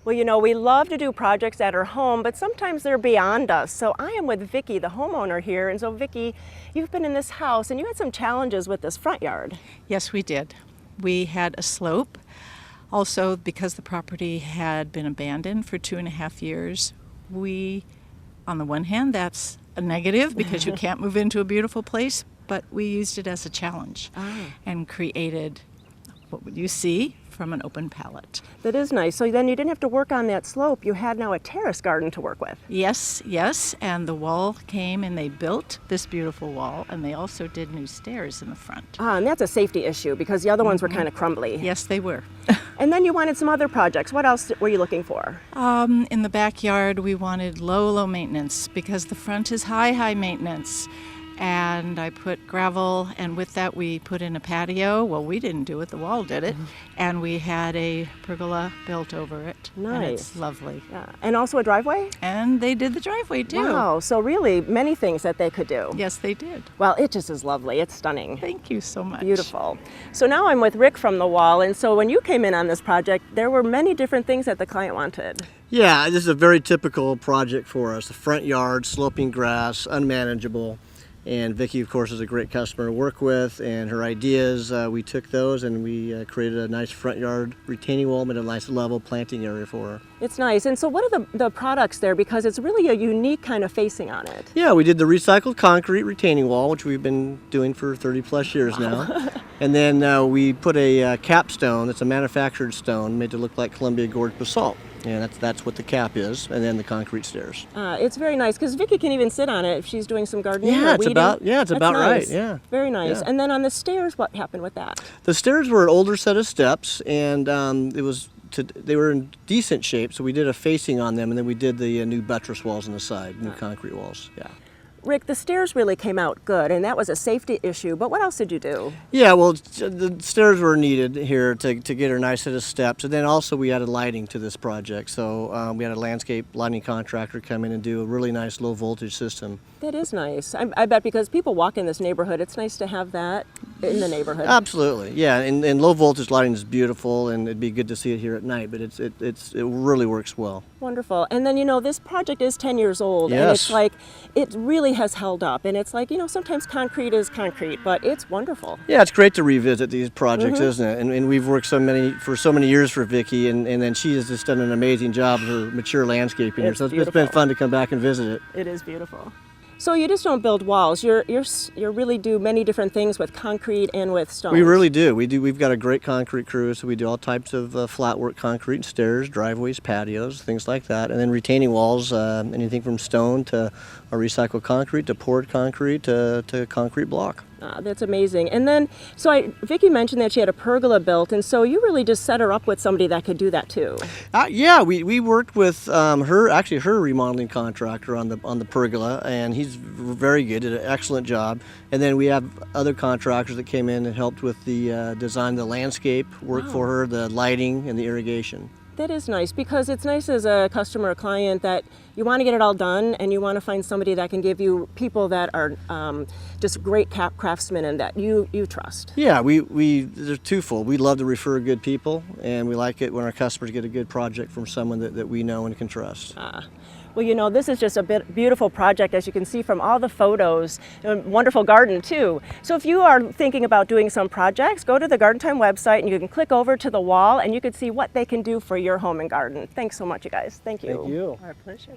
Well, you know, we love to do projects at our home, but sometimes they're beyond us. So I am with Vicki, the homeowner here. And so Vicki, you've been in this house and you had some challenges with this front yard. Yes, we did. We had a slope. Also, because the property had been abandoned for 2.5 years, on the one hand, that's a negative because you can't move into a beautiful place, but we used it as a challenge and created what would you see from an open palette. That is nice. So then you didn't have to work on that slope. You had now a terrace garden to work with. Yes, and the wall came and they built this beautiful wall, and they also did new stairs in the front. And that's a safety issue because the other ones were kind of crumbly. Yes, they were. And then you wanted some other projects. What else were you looking for? In the backyard, we wanted low maintenance because the front is high maintenance. And I put gravel, and with that we put in a patio. Well, we didn't do it, the wall did it. And we had a pergola built over it. Nice. And it's lovely. Yeah. And also a driveway? And they did the driveway too. Wow, so really many things that they could do. Yes, they did. Well, it just is lovely. It's stunning. Thank you so much. Beautiful. So now I'm with Rick from The Wall, and so when you came in on this project, there were many different things that the client wanted. Yeah, this is a very typical project for us. The front yard, sloping grass, unmanageable. And Vicki, of course, is a great customer to work with, and her ideas, we took those and we created a nice front yard retaining wall, made a nice level planting area for her. It's nice. And so what are the products there? Because it's really a unique kind of facing on it. Yeah, we did the recycled concrete retaining wall, which we've been doing for 30 plus years now. And then we put a capstone. It's a manufactured stone made to look like Columbia Gorge basalt. And that's what the cap is, and then the concrete stairs. It's very nice because Vicki can even sit on it if she's doing some gardening. Yeah, or it's weeding. about That's right. nice. Yeah, very nice. Yeah. And then on the stairs, what happened with that? The stairs were an older set of steps, and they were in decent shape. So we did a facing on them, and then we did the new buttress walls on the side, new concrete walls. Yeah. Rick, the stairs really came out good, and that was a safety issue, but what else did you do? Yeah, well, the stairs were needed here to get a nice set of steps, and then also we added lighting to this project. So we had a landscape lighting contractor come in and do a really nice low voltage system. That is nice. I bet because people walk in this neighborhood, it's nice to have that in the neighborhood. Absolutely, yeah, and low voltage lighting is beautiful, and it'd be good to see it here at night, but it really works well. Wonderful. And then, you know, this project is 10 years old, Yes. and it's like, it really has held up. And it's like, you know, sometimes concrete is concrete, but it's wonderful. Yeah, it's great to revisit these projects, isn't it? And we've worked for so many years for Vicki, and then she has just done an amazing job of her mature landscaping here. So it's beautiful. been fun to come back and visit it. It is beautiful. So you just don't build walls. You really do many different things with concrete and with stone. We really do. We've got a great concrete crew, so we do all types of flat work concrete, stairs, driveways, patios, things like that. And then retaining walls, anything from stone to a recycled concrete to poured concrete to concrete block. That's amazing. And then, Vicki mentioned that she had a pergola built, and so you really just set her up with somebody that could do that too. Yeah, we worked with her remodeling contractor on the pergola, and he's very good, did an excellent job. And then we have other contractors that came in and helped with the design of the landscape work for her, the lighting and the irrigation. That is nice because it's nice as a customer or client that you want to get it all done and you want to find somebody that can give you people that are just great craftsmen and that you trust. Yeah, they're twofold. We love to refer good people, and we like it when our customers get a good project from someone that we know and can trust. Well, you know, this is just a beautiful project, as you can see from all the photos. A wonderful garden, too. So if you are thinking about doing some projects, go to the Garden Time website and you can click over to The Wall and you can see what they can do for your home and garden. Thanks so much, you guys. Thank you. Thank you. Our pleasure.